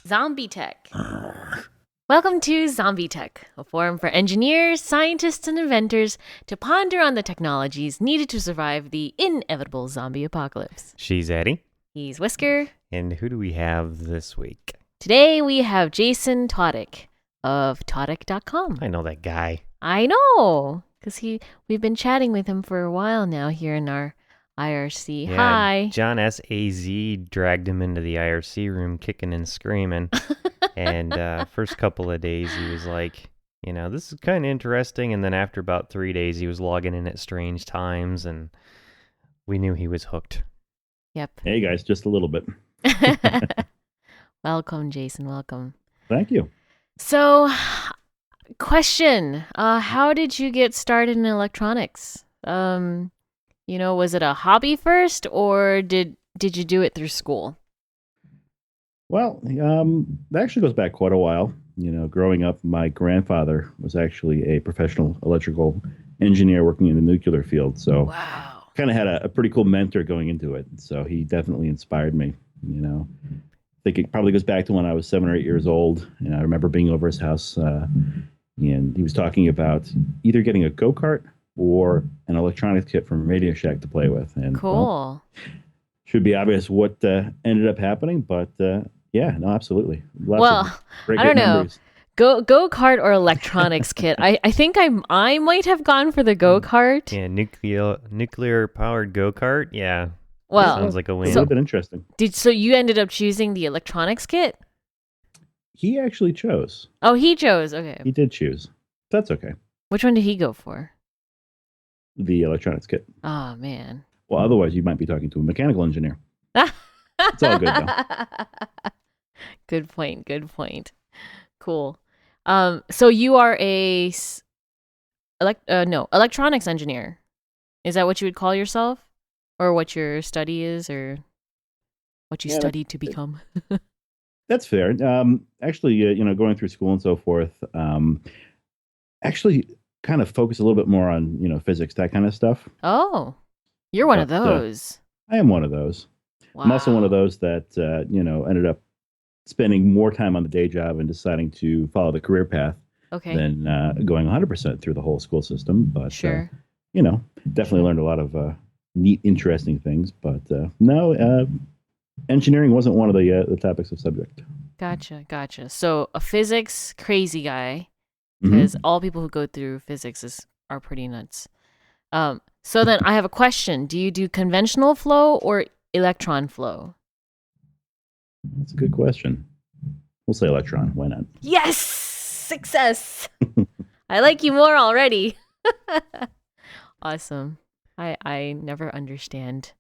ZombieTech. Welcome to ZombieTech, a forum for engineers, scientists, and inventors to ponder on the technologies needed to survive the inevitable zombie apocalypse. She's Eddie. He's Whisker. And who do we have this week? Today we have Jayson Tautic of Tautic.com. I know that guy. I know, because we've been chatting with him for a while now here in our IRC. Yeah, Hi. John S.A.Z. dragged him into the IRC room kicking and screaming. And first couple of days he was like, this is kind of interesting. And then after about 3 days he was logging in at strange times and we knew he was hooked. Yep. Hey guys, just a little bit. Welcome, Jayson. Welcome. Thank you. So, question. How did you get started in electronics? Was it a hobby first, or did you do it through school? Well, that actually goes back quite a while. Growing up, my grandfather was actually a professional electrical engineer working in the nuclear field. So wow. Kind of had a pretty cool mentor going into it. So he definitely inspired me, I think it probably goes back to when I was 7 or 8 years old. And I remember being over his house and he was talking about either getting a go-kart or an electronics kit from Radio Shack to play with. And cool. Well, should be obvious what ended up happening, but yeah, no, absolutely. Lots of great I don't know. memories. Go-kart or electronics kit. I think I might have gone for the go-kart. Yeah, nuclear powered go-kart. Yeah. Well, sounds like a win. It would have been interesting. So you ended up choosing the electronics kit? He actually chose. Oh, he chose. Okay. He did choose. That's okay. Which one did he go for? The electronics kit. Oh, man. Well, otherwise you might be talking to a mechanical engineer. It's all good though. Good point. Cool. So you are a electronics engineer. Is that what you would call yourself? Or what your study is, or what you studied to become? That's fair. Actually, going through school and so forth, actually kind of focus a little bit more on, physics, that kind of stuff. Oh, you're one of those. I am one of those. Wow. I'm also one of those that, ended up spending more time on the day job and deciding to follow the career path than going 100% through the whole school system. But, sure. Definitely learned a lot of neat, interesting things. But no, engineering wasn't one of the topics of subject. Gotcha. So a physics crazy guy, because all people who go through physics are pretty nuts. So then I have a question. Do you do conventional flow or electron flow? That's a good question. We'll say electron. Why not? Yes! Success! I like you more already. Awesome. I never understand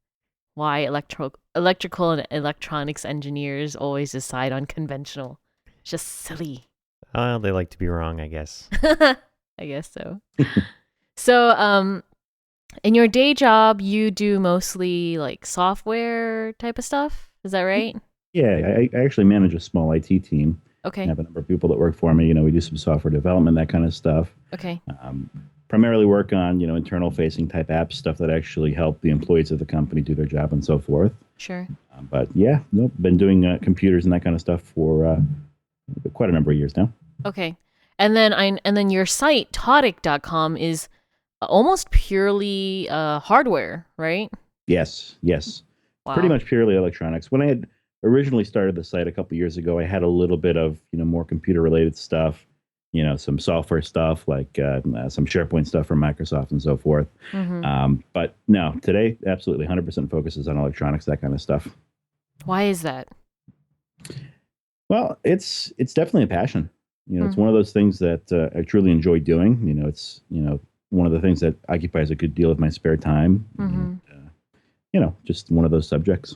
why electrical and electronics engineers always decide on conventional. It's just silly. They like to be wrong, I guess. I guess so. So, in your day job, you do mostly like software type of stuff. Is that right? Yeah, I actually manage a small IT team. Okay. I have a number of people that work for me. We do some software development, that kind of stuff. Okay. Primarily work on, internal facing type apps, stuff that actually help the employees of the company do their job and so forth. Sure. But yeah, been doing computers and that kind of stuff for quite a number of years now. Okay. And then your site, Tautic.com, is almost purely hardware, right? Yes. Wow. Pretty much purely electronics. When I had originally started the site a couple years ago, I had a little bit of, more computer related stuff, some software stuff like some SharePoint stuff from Microsoft and so forth. But no, today, absolutely 100% focuses on electronics, that kind of stuff. Why is that? Well, it's definitely a passion. It's one of those things that I truly enjoy doing. It's, one of the things that occupies a good deal of my spare time. And, just one of those subjects.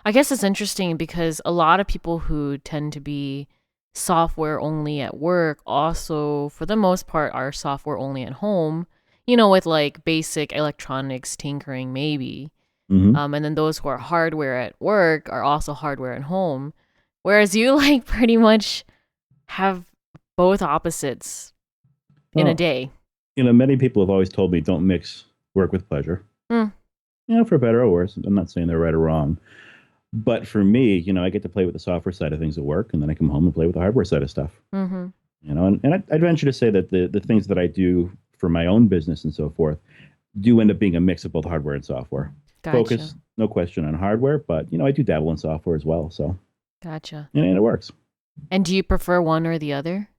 I guess it's interesting because a lot of people who tend to be software only at work also, for the most part, are software only at home, with like basic electronics tinkering maybe. And then those who are hardware at work are also hardware at home. Whereas you like pretty much have both opposites in a day. Many people have always told me don't mix work with pleasure. For better or worse. I'm not saying they're right or wrong. But for me, I get to play with the software side of things at work, and then I come home and play with the hardware side of stuff. Mm-hmm. And I'd venture to say that the things that I do for my own business and so forth do end up being a mix of both hardware and software. Gotcha. Focus, no question, on hardware, but I do dabble in software as well. So Gotcha. and it works. And do you prefer one or the other?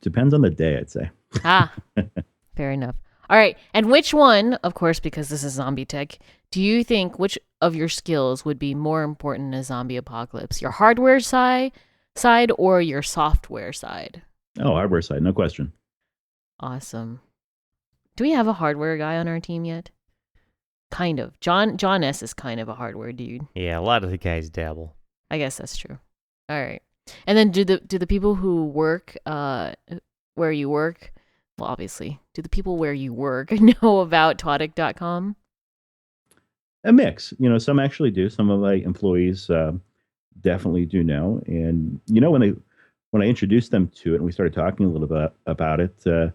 Depends on the day, I'd say. Ah, fair enough. All right. And which one, of course, because this is zombie tech, do you think which of your skills would be more important in a zombie apocalypse? Your hardware side or your software side? Oh, hardware side, no question. Awesome. Do we have a hardware guy on our team yet? Kind of. John S is kind of a hardware dude. Yeah, a lot of the guys dabble. I guess that's true. All right. And then do the people who work where you work, well, obviously, do the people where you work know about Tautic.com? A mix. Some actually do. Some of my employees definitely do know. And when I introduced them to it and we started talking a little bit about it, I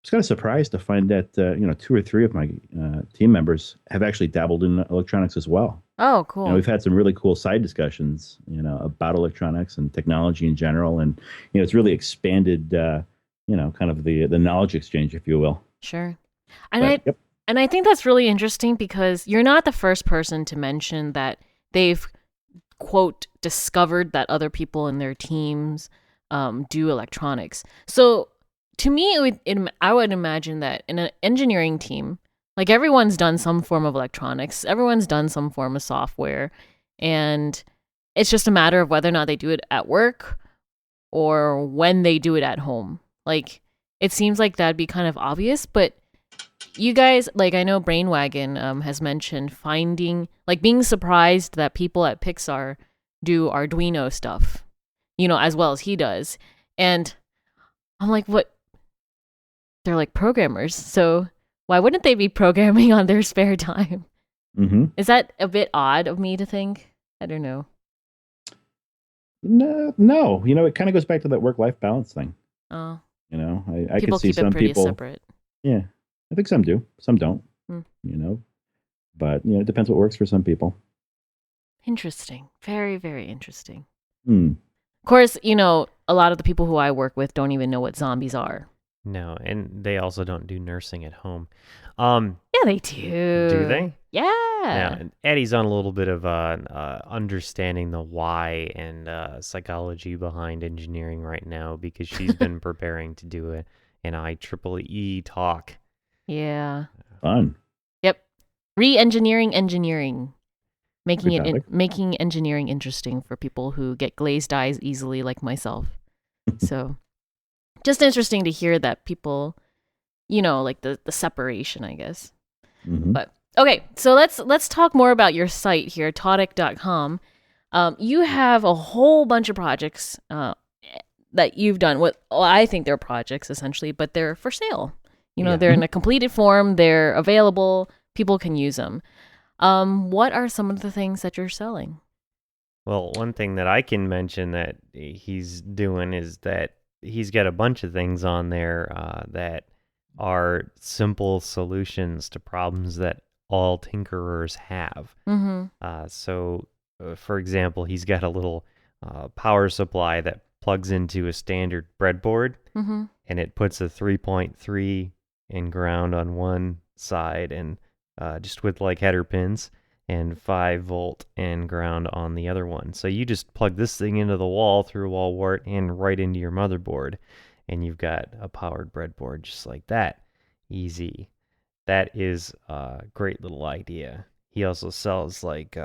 was kind of surprised to find that two or three of my team members have actually dabbled in electronics as well. Oh, cool. We've had some really cool side discussions, about electronics and technology in general, and it's really expanded, kind of the knowledge exchange, if you will. Sure. Yep. And I think that's really interesting because you're not the first person to mention that they've, quote, discovered that other people in their teams do electronics. So to me, I would imagine that in an engineering team, like everyone's done some form of electronics, everyone's done some form of software, and it's just a matter of whether or not they do it at work or when they do it at home. Like, it seems like that'd be kind of obvious, but you guys, like, I know Brainwagon has mentioned being surprised that people at Pixar do Arduino stuff, as well as he does. And I'm like, what? They're like programmers, so why wouldn't they be programming on their spare time? Mm-hmm. Is that a bit odd of me to think? I don't know. No. It kind of goes back to that work-life balance thing. Oh. I People could see keep some it pretty people. separate. Yeah, I think some do, some don't. Hmm. But it depends what works for some people. Interesting. Very, very interesting. Hmm. Of course, a lot of the people who I work with don't even know what zombies are. No, and they also don't do nursing at home. Yeah, they do. Do they? Yeah. Now, Eddie's on a little bit of understanding the why and psychology behind engineering right now because she's been preparing to do an IEEE talk. Yeah. Fun. Yep. Re-engineering engineering. Good Making engineering interesting for people who get glazed eyes easily like myself. So just interesting to hear that people, like the separation, I guess. Mm-hmm. But okay, so let's talk more about your site here, Tautic.com. You have a whole bunch of projects that you've done. I think they're projects essentially, but they're for sale. They're in a completed form. They're available. People can use them. What are some of the things that you're selling? Well, one thing that I can mention that he's doing is that he's got a bunch of things on there that are simple solutions to problems that all tinkerers have. Mm-hmm. For example, he's got a little power supply that plugs into a standard breadboard, Mm-hmm. and it puts a 3.3 in ground on one side and just with like header pins, and 5-volt and ground on the other one. So you just plug this thing into the wall through a wall wart and right into your motherboard, and you've got a powered breadboard just like that. Easy. That is a great little idea. He also sells like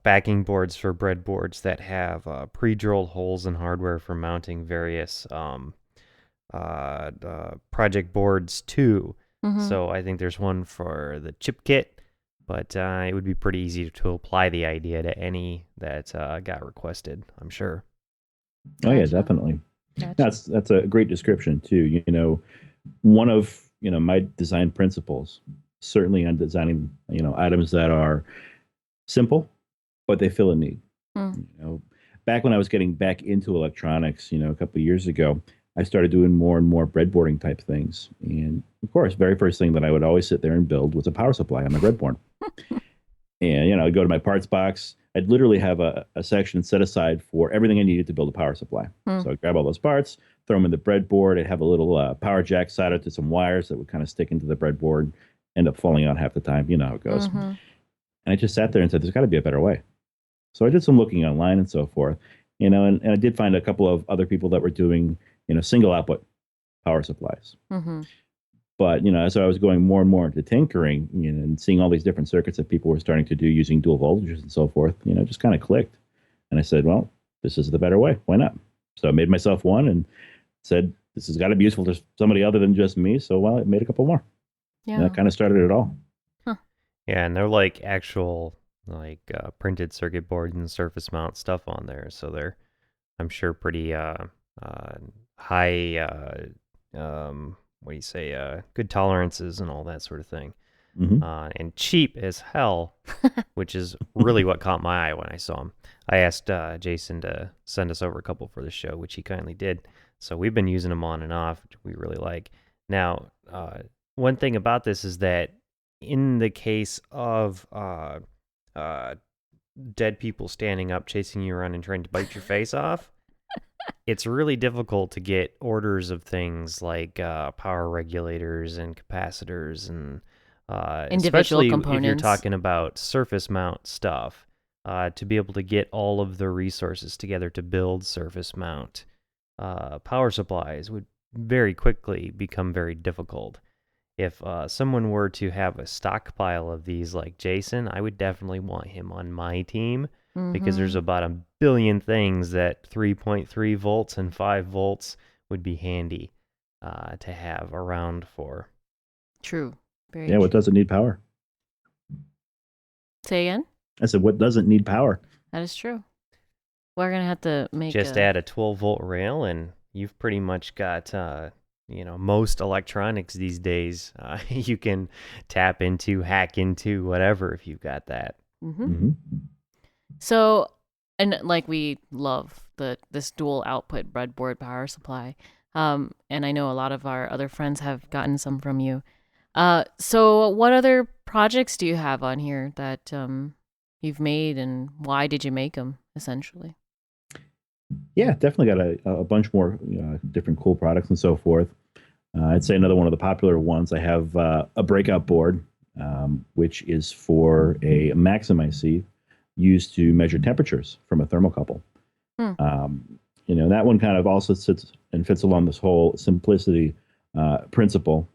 backing boards for breadboards that have pre-drilled holes in hardware for mounting various project boards too. Mm-hmm. So I think there's one for the chip kit, but it would be pretty easy to apply the idea to any that got requested, I'm sure. Oh yeah, Gotcha. definitely. Gotcha. That's a great description too. One of my design principles, certainly on designing items that are simple, but they fill a need. Back when I was getting back into electronics, a couple of years ago, I started doing more and more breadboarding type things. And of course, very first thing that I would always sit there and build was a power supply on my breadboard. And, I'd go to my parts box. I'd literally have a section set aside for everything I needed to build a power supply. Hmm. So I'd grab all those parts, throw them in the breadboard. I'd have a little power jack soldered to some wires that would kind of stick into the breadboard, end up falling out half the time. You know how it goes. Mm-hmm. And I just sat there and said, there's got to be a better way. So I did some looking online and so forth, and I did find a couple of other people that were doing, single output power supplies. Mm-hmm. But, as I was going more and more into tinkering, and seeing all these different circuits that people were starting to do using dual voltages and so forth, just kind of clicked. And I said, well, this is the better way. Why not? So I made myself one and said, this has got to be useful to somebody other than just me. So, well, I made a couple more. Yeah. And that kind of started it all. Huh. Yeah, and they're like actual printed circuit boards and surface mount stuff on there. So they're, I'm sure, pretty high what do you say, good tolerances and all that sort of thing. Mm-hmm. And cheap as hell, which is really what caught my eye when I saw them. I asked Jayson to send us over a couple for the show, which he kindly did. So we've been using them on and off, which we really like. Now, one thing about this is that in the case of dead people standing up, chasing you around and trying to bite your face off, it's really difficult to get orders of things like power regulators and capacitors and individual especially components. if you're talking about surface mount stuff, to be able to get all of the resources together to build surface mount power supplies would very quickly become very difficult. If someone were to have a stockpile of these like Jayson, I would definitely want him on my team. Because there's about 1 billion things that 3.3 volts and 5 volts would be handy to have around for. True. Very Yeah, true. what doesn't need power? Say again? I said, what doesn't need power? That is true. We're going to have to make Just add a 12-volt rail, and you've pretty much got, most electronics these days you can tap into, hack into, whatever, if you've got that. Mm-hmm. Mm-hmm. So, and like we love this dual output breadboard power supply. And I know a lot of our other friends have gotten some from you. So what other projects do you have on here that you've made, and why did you make them, essentially? Yeah, definitely got a bunch more different cool products and so forth. I'd say another one of the popular ones, I have a breakout board, which is for a Maxim IC used to measure temperatures from a thermocouple. That one kind of also sits and fits along this whole simplicity principle,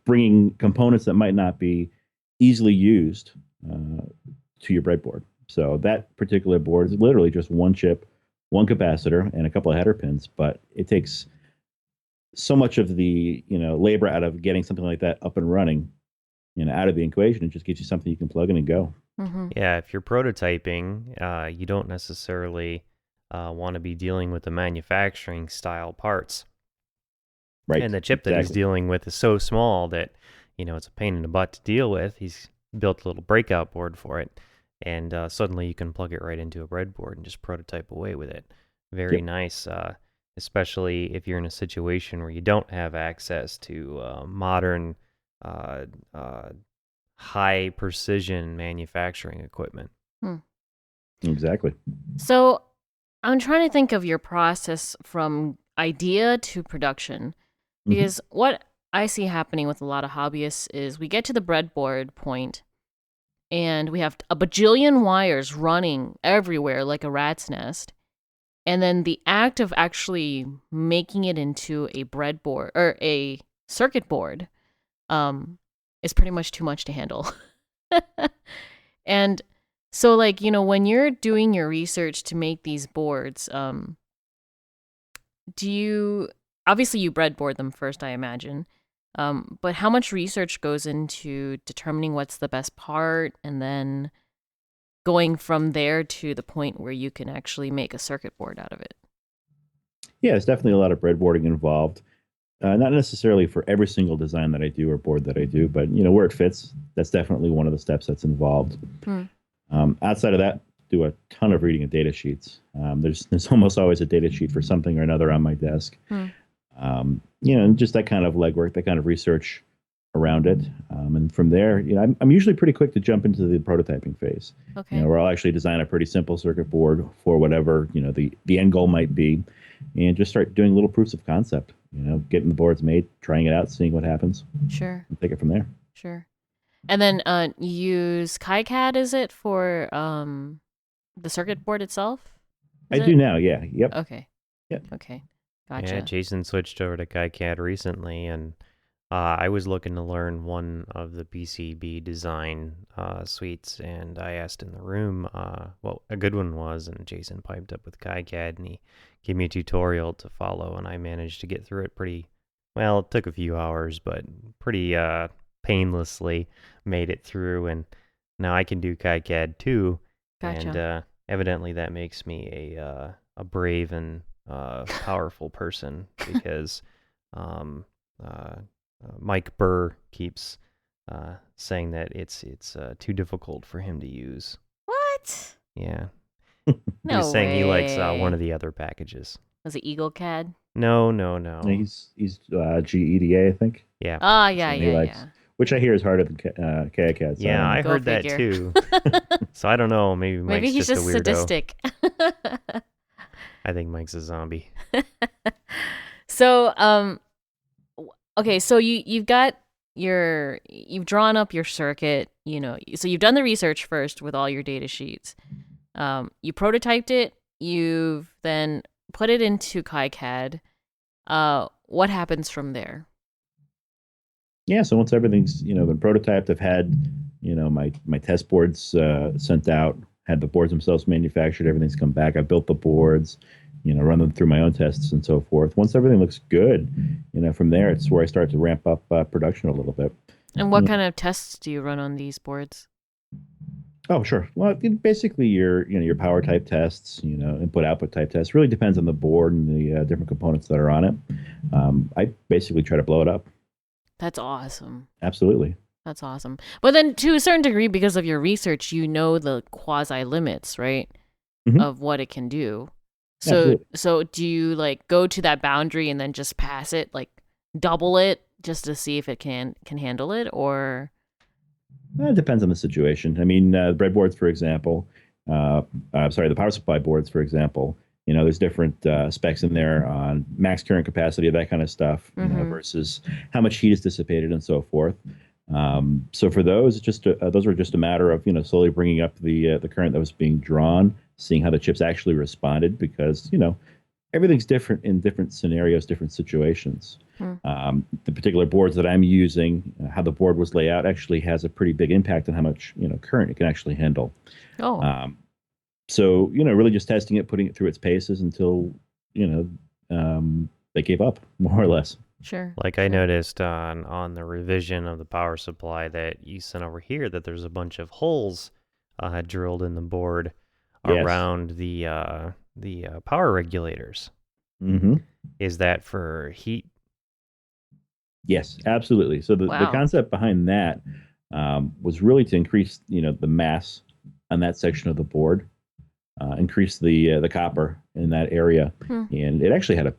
bringing components that might not be easily used to your breadboard. So that particular board is literally just one chip, one capacitor, and a couple of header pins, but it takes so much of the labor out of getting something like that up and running, out of the equation, and just gets you something you can plug in and go. Mm-hmm. Yeah, if you're prototyping, you don't necessarily want to be dealing with the manufacturing style parts. Right. And the chip that he's dealing with is so small that, it's a pain in the butt to deal with. He's built a little breakout board for it. And suddenly you can plug it right into a breadboard and just prototype away with it. Very nice, especially if you're in a situation where you don't have access to modern high precision manufacturing equipment. Exactly. So I'm trying to think of your process from idea to production, because what I see happening with a lot of hobbyists is we get to the breadboard point and we have a bajillion wires running everywhere like a rat's nest. And then the act of actually making it into a breadboard or a circuit board is pretty much too much to handle. And so, when you're doing your research to make these boards, obviously you breadboard them first, I imagine. But how much research goes into determining what's the best part and then going from there to the point where you can actually make a circuit board out of it? Yeah, there's definitely a lot of breadboarding involved. Not necessarily for every single design that I do or board that I do, but where it fits, that's definitely one of the steps that's involved. Outside of that, do a ton of reading of data sheets. There's almost always a data sheet for something or another on my desk. And just that kind of legwork, that kind of research around it. And from there, I'm usually pretty quick to jump into the prototyping phase. Okay. Where I'll actually design a pretty simple circuit board for whatever the end goal might be, and just start doing little proofs of concept. Getting the boards made, trying it out, seeing what happens, Sure. and take it from there. Sure. And then you use KiCad, is it, for the circuit board itself? I do now. Yeah. Yep. Okay. Yep. Okay. Yeah, Gotcha. Jayson switched over to KiCad recently, and I was looking to learn one of the PCB design suites, and I asked in the room what a good one was, and Jayson piped up with KiCad, and he gave me a tutorial to follow, and I managed to get through it pretty well. It took a few hours, but pretty painlessly made it through, and now I can do KiCad too. Gotcha. And evidently that makes me a brave and powerful person because Mike Burr keeps saying that it's too difficult for him to use. What? Yeah, he No was saying he likes way. one of the other packages. Was it EagleCAD? No. He's GEDA, I think. Yeah. Ah, yeah, Something he yeah, likes. yeah. Which I hear is harder than KiCad. So Yeah, I Go heard that figure. too. So I don't know. Maybe Mike's Maybe he's just a just weirdo. sadistic. I think Mike's a zombie. So, okay, so you've drawn up your circuit, so you've done the research first with all your data sheets. You prototyped it, you've then put it into KiCad. What happens from there? Yeah, so once everything's been prototyped, I've had my test boards sent out, had the boards themselves manufactured, everything's come back. I built the boards, run them through my own tests and so forth. Once everything looks good, from there it's where I start to ramp up production a little bit. And what kind of tests do you run on these boards? Oh, sure. Well, basically your power type tests, input output type tests. Really depends on the board and the different components that are on it. I basically try to blow it up. That's awesome. Absolutely. That's awesome. But then to a certain degree, because of your research, the quasi limits, right? Mhm. Of what it can do. Absolutely. So do you go to that boundary and then just pass it, double it just to see if it can handle it, or? It depends on the situation. I mean, the breadboards, for example, the power supply boards, for example, there's different specs in there on max current capacity, that kind of stuff, versus how much heat is dissipated and so forth. So for those, those were just a matter of slowly bringing up the current that was being drawn, seeing how the chips actually responded, because everything's different in different scenarios, different situations. The particular boards that I'm using, how the board was laid out, actually has a pretty big impact on how much current it can actually handle. Oh, So really just testing it, putting it through its paces until they gave up, more or less. sure. Like I noticed on the revision of the power supply that you sent over here that there's a bunch of holes drilled in the board Yes. around the power regulators. Mm-hmm. Is that for heat? Yes, absolutely. So the Wow. concept behind that was really to increase the mass on that section of the board, increase the copper in that area, and it actually had a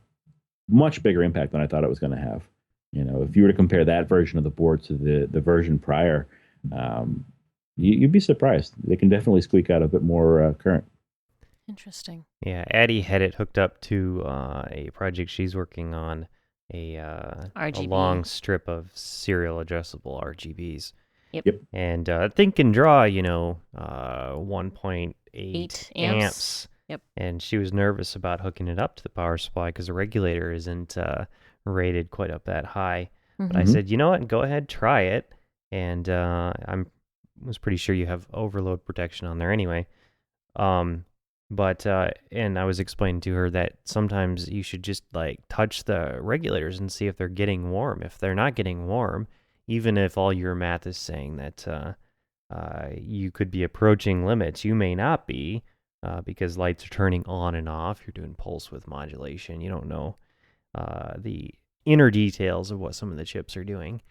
much bigger impact than I thought it was going to have. If you were to compare that version of the board to the version prior, you'd be surprised. They can definitely squeak out a bit more current. Interesting. Yeah, Addie had it hooked up to a project she's working on, a RGB. long strip of serial adjustable RGBs. Yep. And thing can draw 1.8 8 amps. Yep. And she was nervous about hooking it up to the power supply because the regulator isn't rated quite up that high. But I said, you know what, go ahead, try it. And was pretty sure you have overload protection on there anyway. But and I was explaining to her that sometimes you should just touch the regulators and see if they're getting warm. If they're not getting warm, even if all your math is saying that you could be approaching limits, you may not be, because lights are turning on and off. You're doing pulse width modulation. You don't know the inner details of what some of the chips are doing.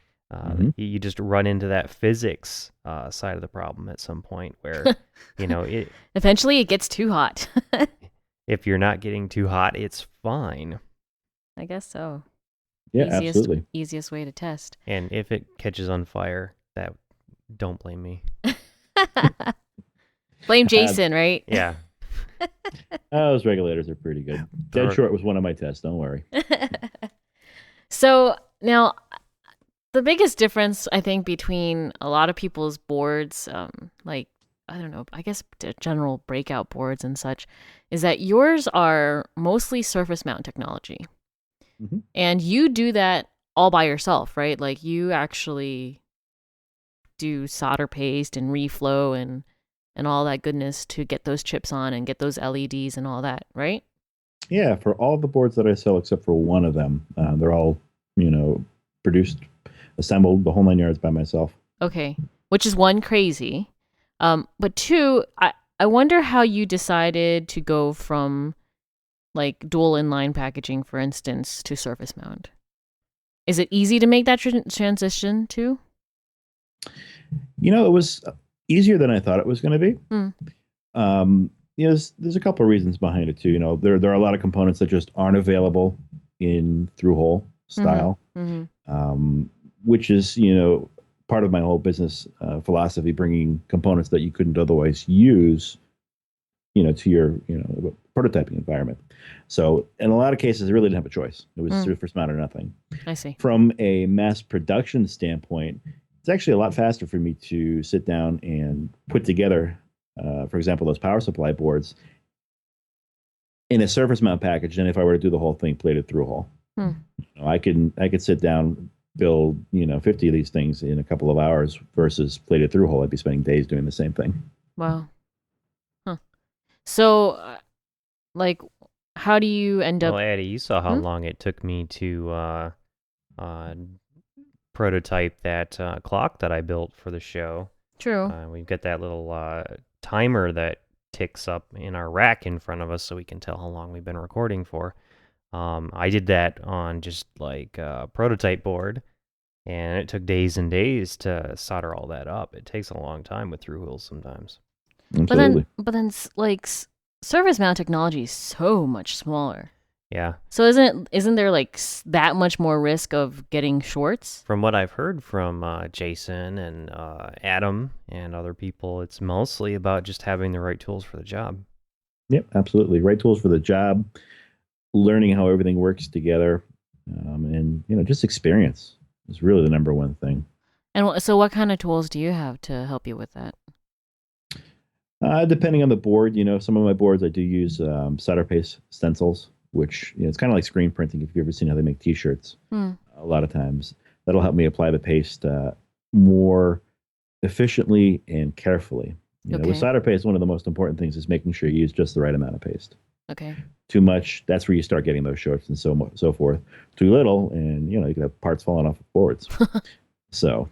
You just run into that physics side of the problem at some point where, Eventually it gets too hot. if you're not getting too hot, it's fine. I guess so. Yeah, absolutely. Easiest way to test. And if it catches on fire, that don't blame me. Blame Jayson, right? Yeah. Those regulators are pretty good. Dead short was one of my tests. Don't worry. So now, the biggest difference I think between a lot of people's boards, like I don't know, I guess general breakout boards and such, is that yours are mostly surface mount technology, and you do that all by yourself, right? Like you actually do solder paste and reflow and all that goodness to get those chips on and get those LEDs and all that, right? Yeah, for all the boards that I sell, except for one of them, they're all, produced, assembled, the whole 9 yards by myself. Okay, which is one, crazy. But two, I wonder how you decided to go from like dual inline packaging, for instance, to surface mount. Is it easy to make that transition too? It was easier than I thought it was going to be. There's a couple of reasons behind it too. There are a lot of components that just aren't available in through-hole style, which is part of my whole business philosophy, bringing components that you couldn't otherwise use, to your prototyping environment. So in a lot of cases, I really didn't have a choice. It was surface mount or nothing. I see. From a mass production standpoint, it's actually a lot faster for me to sit down and put together, for example, those power supply boards in a surface mount package than if I were to do the whole thing plated through hole. I could sit down, build 50 of these things in a couple of hours versus plated through hole. I'd be spending days doing the same thing. Wow. Huh. So, how do you end up? Well, Addie, you saw how long it took me to prototype that clock that I built for the show. True. We've got that little timer that ticks up in our rack in front of us so we can tell how long we've been recording for. I did that on just like a prototype board, and it took days and days to solder all that up. It takes a long time with through wheels sometimes. Absolutely. But then like surface mount technology is so much smaller. Yeah. So isn't there like that much more risk of getting shorts? From what I've heard from Jayson and Adam and other people, it's mostly about just having the right tools for the job. Yep, absolutely. Right tools for the job, learning how everything works together, and just experience is really the number one thing. And so what kind of tools do you have to help you with that? Depending on the board, some of my boards I do use solder paste stencils, which it's kind of like screen printing. If you've ever seen how they make T-shirts, a lot of times that'll help me apply the paste more efficiently and carefully. With solder paste, one of the most important things is making sure you use just the right amount of paste. Okay. Too much, that's where you start getting those shorts and so forth. Too little, and you can have parts falling off of boards. So,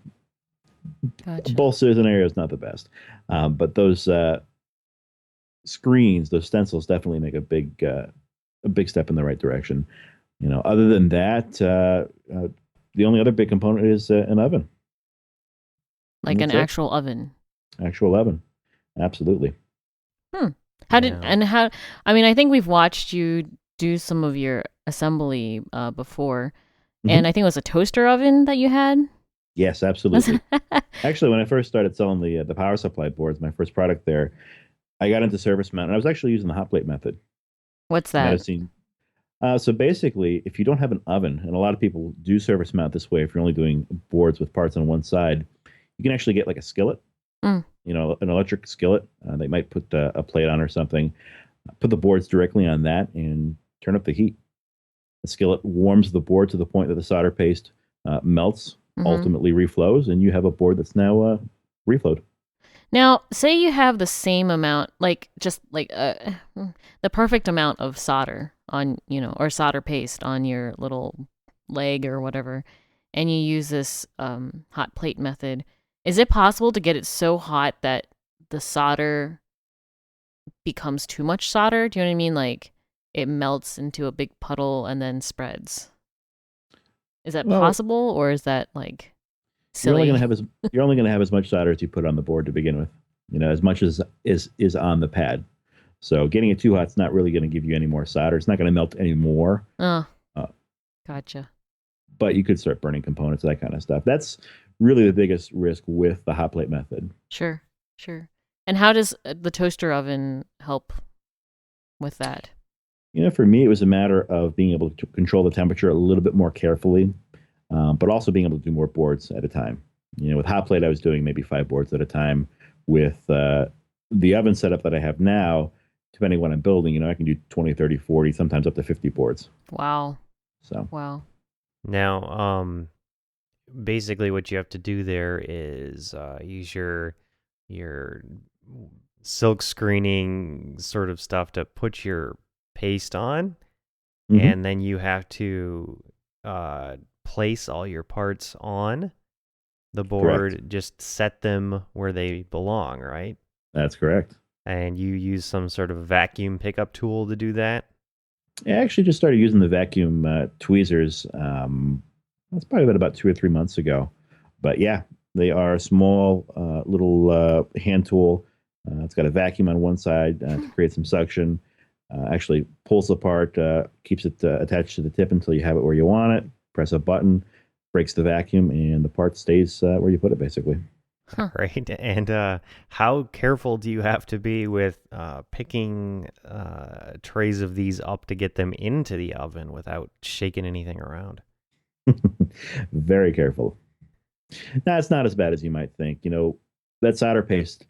Gotcha. Both scenarios not the best, but those screens, those stencils, definitely make a big step in the right direction. Other than that, the only other big component is an oven. Like an actual oven. Actual oven, absolutely. I mean, I think we've watched you do some of your assembly before, and I think it was a toaster oven that you had. Yes, absolutely. Actually, when I first started selling the power supply boards, my first product there, I got into surface mount, and I was actually using the hot plate method. What's that? So basically, if you don't have an oven, and a lot of people do surface mount this way, if you're only doing boards with parts on one side, you can actually get like a skillet, an electric skillet. They might put a plate on or something, put the boards directly on that, and turn up the heat. The skillet warms the board to the point that the solder paste melts, ultimately reflows, and you have a board that's now reflowed. Now, say you have the same amount, like just like the perfect amount of solder on, or solder paste on your little leg or whatever, and you use this hot plate method. Is it possible to get it so hot that the solder becomes too much solder? Do you know what I mean? Like it melts into a big puddle and then spreads. Is that possible, or is that like silly? You're only going to have as much solder as you put on the board to begin with. As much as is on the pad. So getting it too hot is not really going to give you any more solder. It's not going to melt any more. Oh, gotcha. But you could start burning components, that kind of stuff. That's really the biggest risk with the hot plate method. Sure, sure. And how does the toaster oven help with that? For me, it was a matter of being able to control the temperature a little bit more carefully, but also being able to do more boards at a time. With hot plate, I was doing maybe 5 boards at a time. With the oven setup that I have now, depending on what I'm building, I can do 20, 30, 40, sometimes up to 50 boards. Wow. So, Wow. Now, basically what you have to do there is use your silk screening sort of stuff to put your paste on, mhm, and then you have to place all your parts on the correct. board, just set them where they belong, right? That's correct. And you use some sort of vacuum pickup tool to do that. I actually just started using the vacuum tweezers. That's probably been about 2 or 3 months ago. But yeah, they are a small little hand tool. It's got a vacuum on one side to create some suction. Actually pulls apart, keeps it attached to the tip until you have it where you want it. Press a button, breaks the vacuum, and the part stays where you put it, basically. Huh. Right. And how careful do you have to be with picking trays of these up to get them into the oven without shaking anything around? Very careful. Now, it's not as bad as you might think. That solder paste,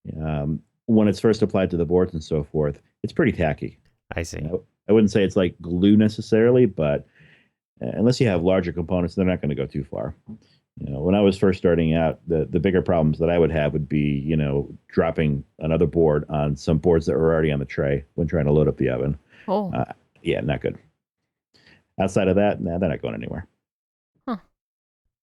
when it's first applied to the boards and so forth, it's pretty tacky. I see. I wouldn't say it's like glue necessarily, but unless you have larger components, they're not going to go too far. When I was first starting out, the bigger problems that I would have would be, dropping another board on some boards that were already on the tray when trying to load up the oven. Oh. Yeah, not good. Outside of that, nah, they're not going anywhere. Huh.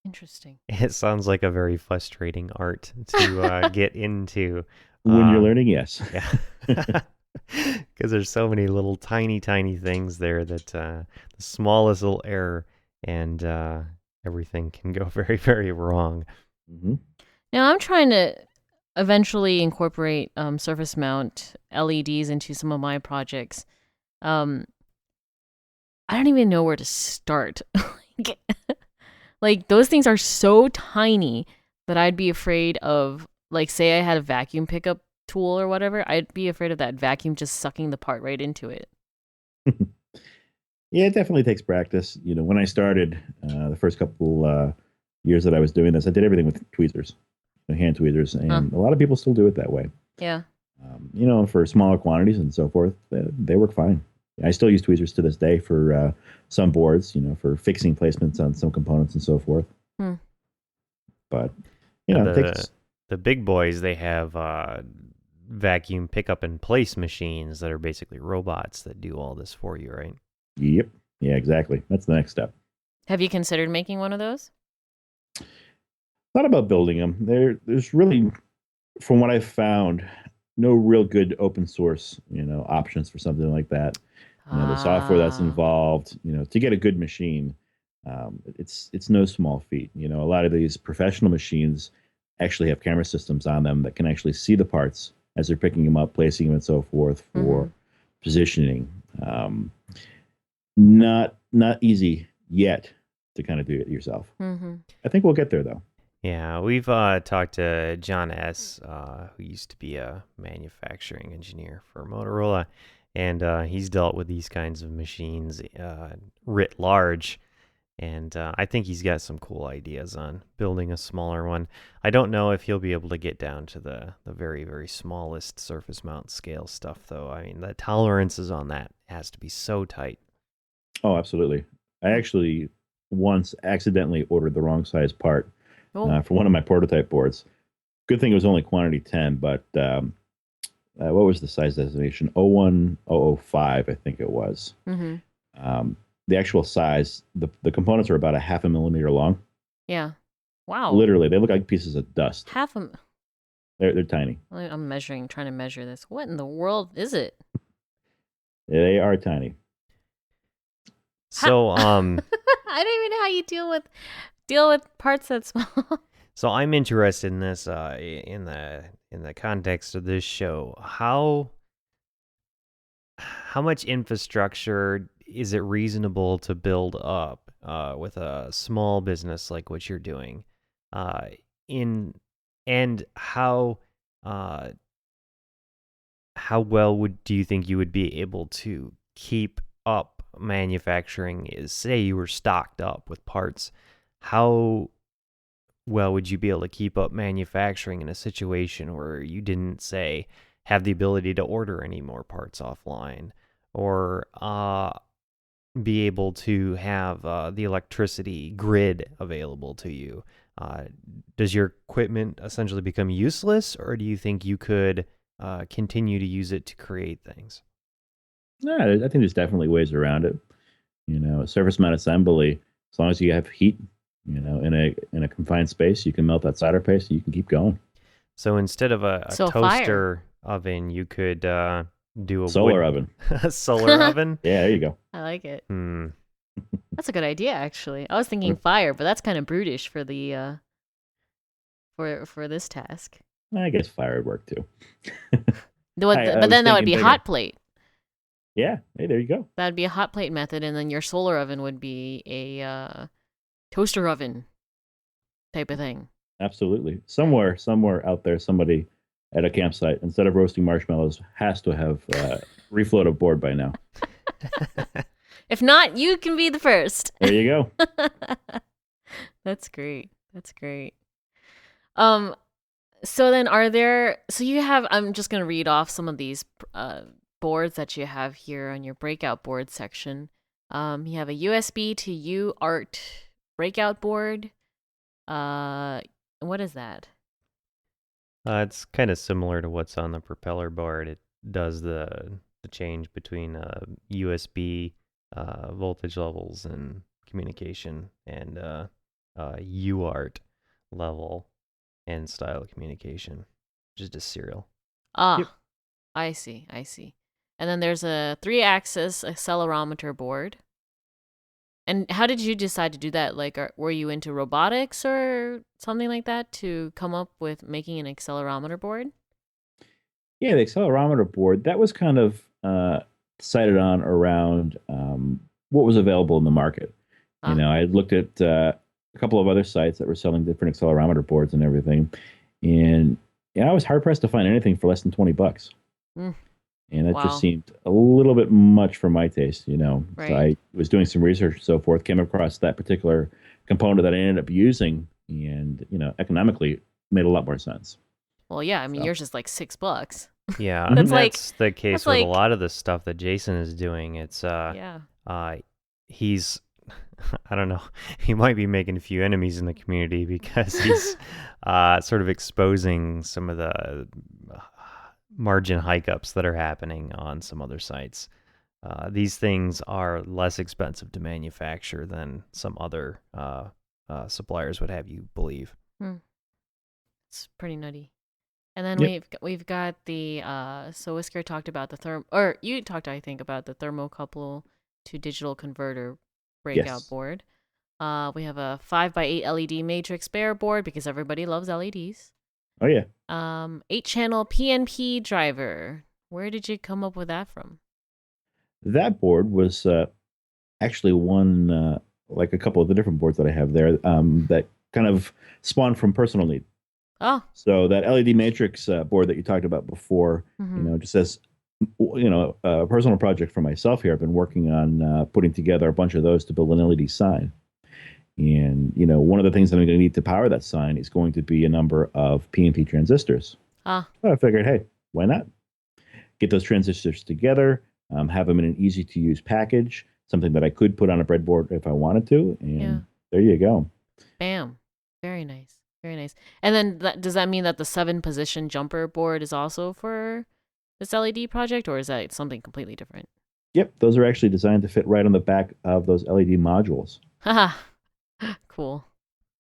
Interesting. It sounds like a very frustrating art to get into. When you're learning, yes. Yeah. Because there's so many little tiny things there that the smallest little error and everything can go very, very wrong. Mm-hmm. Now I'm trying to eventually incorporate surface mount LEDs into some of my projects. I don't even know where to start. Like those things are so tiny that I'd be afraid of, like, say I had a vacuum pickup tool or whatever, I'd be afraid of that vacuum just sucking the part right into it. Yeah, it definitely takes practice. When I started, the first couple years that I was doing this, I did everything with tweezers, hand tweezers, and a lot of people still do it that way. Yeah. For smaller quantities and so forth, they work fine. I still use tweezers to this day for some boards, for fixing placements on some components and so forth. But, it takes... The big boys, they have vacuum pickup and place machines that are basically robots that do all this for you, right? Yep. Yeah, exactly. That's the next step. Have you considered making one of those? Thought about building them. There's really, from what I've found, no real good open source, options for something like that. The software that's involved, to get a good machine, it's no small feat. A lot of these professional machines actually have camera systems on them that can actually see the parts as they're picking them up, placing them, and so forth for positioning. Not easy yet to kind of do it yourself. I think we'll get there, though. Yeah, we've talked to John S., who used to be a manufacturing engineer for Motorola, and he's dealt with these kinds of machines writ large, and I think he's got some cool ideas on building a smaller one. I don't know if he'll be able to get down to the very, very smallest surface mount scale stuff, though. I mean, the tolerances on that has to be so tight. Oh, absolutely. I actually once accidentally ordered the wrong size part for one of my prototype boards. Good thing it was only quantity 10, but what was the size designation? 01005, I think it was. The actual size, the components are about a 0.5 millimeter long. Yeah. Wow. Literally, they look like pieces of dust. They're tiny. I'm trying to measure this. What in the world is it? They are tiny. So, I don't even know how you deal with parts that small. So I'm interested in this in the context of this show. How much infrastructure is it reasonable to build up with a small business like what you're doing? uh, in and uh, how well do you think you would be able to keep up manufacturing? Is say you were stocked up with parts, how well would you be able to keep up manufacturing in a situation where you didn't say have the ability to order any more parts offline, or be able to have the electricity grid available to you? Does your equipment essentially become useless, or do you think you could continue to use it to create things? Yeah, I think there's definitely ways around it. Surface mount assembly, as long as you have heat, in a confined space, you can melt that solder paste and you can keep going. So instead of a So fire. toaster oven, you could do a Solar oven. a solar oven. Yeah, there you go. I like it. Hmm. That's a good idea, actually. I was thinking fire, but that's kind of brutish for the for this task. I guess fire would work too. But then that would be hot plate. Yeah, hey, there you go. That'd be a hot plate method, and then your solar oven would be a toaster oven type of thing. Absolutely. Somewhere out there, somebody at a campsite, instead of roasting marshmallows, has to have refloat a board by now. If not, you can be the first. There you go. That's great. That's great. So then you have, I'm just going to read off some of these boards that you have here on your breakout board section. You have a USB to UART breakout board. What is that? It's kind of similar to what's on the propeller board. It does the change between USB voltage levels and communication, and UART level and style of communication, just a serial. Yep. I see. And then there's a 3-axis accelerometer board. And how did you decide to do that? Like, were you into robotics or something like that to come up with making an accelerometer board? Yeah, the accelerometer board, that was kind of decided on around what was available in the market. I had looked at a couple of other sites that were selling different accelerometer boards and everything. And I was hard pressed to find anything for less than $20. And that just seemed a little bit much for my taste, Right. So I was doing some research and so forth, came across that particular component that I ended up using, and, economically made a lot more sense. Well, yeah, I mean, yours is like $6. Yeah, that's the case with a lot of the stuff that Jayson is doing. It's he's I don't know, he might be making a few enemies in the community because he's sort of exposing some of the margin hike-ups that are happening on some other sites. These things are less expensive to manufacture than some other suppliers would have you believe. It's pretty nutty. And then we've got the so Whisker talked about you talked, I think, about the thermocouple to digital converter breakout board. We have a 5x8 LED matrix bare board because everybody loves LEDs. Oh yeah. 8-channel PNP driver. Where did you come up with that from? That board was actually one, like a couple of the different boards that I have there, that kind of spawned from personal need. Oh. So that LED matrix board that you talked about before, just as a personal project for myself here. I've been working on putting together a bunch of those to build an LED sign. And, one of the things that I'm going to need to power that sign is going to be a number of PNP transistors. So I figured, hey, why not? Get those transistors together, have them in an easy-to-use package, something that I could put on a breadboard if I wanted to, and there you go. Bam. Very nice. Very nice. And then does that mean that the 7-position jumper board is also for this LED project, or is that something completely different? Yep, those are actually designed to fit right on the back of those LED modules. Haha. Cool.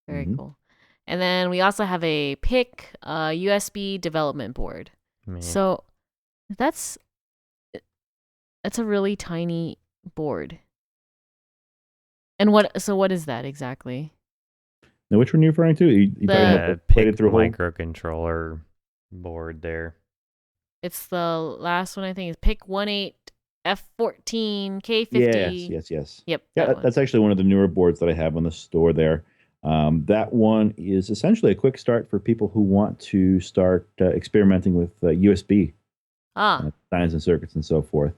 Very cool. And then we also have a PIC USB development board. Man. So that's a really tiny board. And what is that exactly? Now, which one are you referring to? You the PIC microcontroller board there. It's the last one, I think, is PIC 18F14K50. Yes. Yep. Yeah, that's actually one of the newer boards that I have on the store there. That one is essentially a quick start for people who want to start experimenting with USB Ah. signs and circuits and so forth.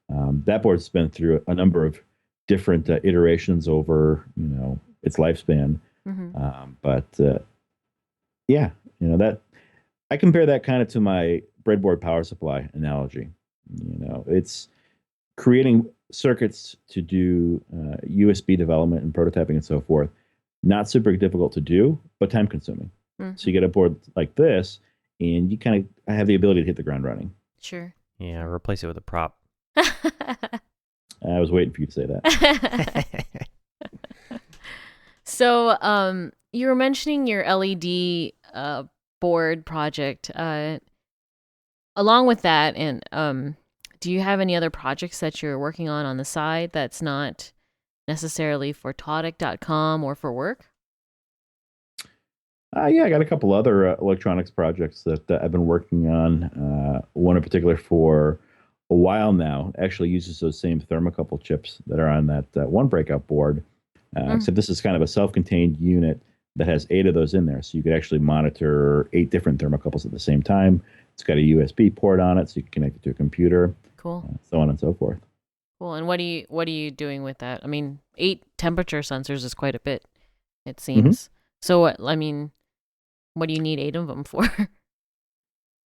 That board's been through a number of different iterations over, its lifespan. Mm-hmm. But yeah, that I compare that kind of to my breadboard power supply analogy. It's creating circuits to do USB development and prototyping and so forth. Not super difficult to do, but time consuming. Mm-hmm. So you get a board like this, and you kind of have the ability to hit the ground running. Sure. Yeah, replace it with a prop. I was waiting for you to say that. So, you were mentioning your LED board project. Along with that, and do you have any other projects that you're working on the side that's not necessarily for Tautic.com or for work? Yeah, I got a couple other electronics projects that I've been working on. One in particular for a while now actually uses those same thermocouple chips that are on that one breakout board, except this is kind of a self-contained unit that has 8 of those in there. So you could actually monitor 8 different thermocouples at the same time. It's got a USB port on it, so you can connect it to a computer. Cool. So on and so forth. Cool. And what are you doing with that? I mean, 8 temperature sensors is quite a bit, it seems. So what do you need 8 of them for?